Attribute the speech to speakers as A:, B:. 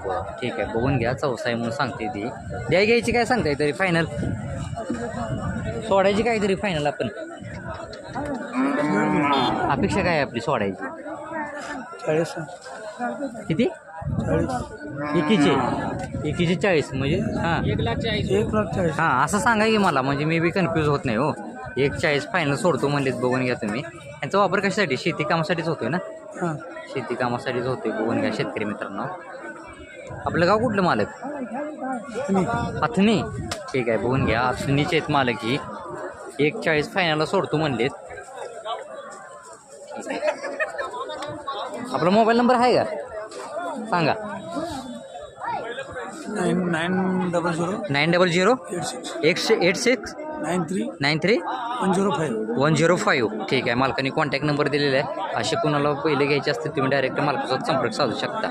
A: बरं ठीक आहे, बघून घ्या. चौसा आहे म्हणून सांगते ती. घ्यायची काय सांगताय तरी फायनल? सोडायची काहीतरी फायनल आपण अपेक्षा काय आहे आपली सोडायची?
B: 40.
A: किती? 40. 40 म्हणजे हां
B: 1,40,000.
A: हां असं सांगा की मला, म्हणजे मी बी कन्फ्यूज होत नाही हो. 1,40 फायनल सोडतो म्हणलेत, बघून घ्या तुम्ही. यांचा वापर कशासाठी? शेती कामासाठीच होतोय ना?
B: हां.
A: शेती कामासाठीच होतोय, बघून घ्या शेतकरी मित्रांनो. आपलं गाव कुठलं मालक? अथनी. ठीक आहे, बघून घ्या. अथनीचे आहेत मालक ही. 1,40 फायनलला सोडतो म्हणलेत. आपला मोबाईल नंबर आहे का? सांगा.
B: 900
A: 900 86 93 105. ठीक आहे, मालकाने कॉन्टॅक्ट नंबर दिलेला आहे. असे कोणाला पहिले घ्यायचे असतील तुम्ही डायरेक्ट मालकासोबत संपर्क साधू शकता.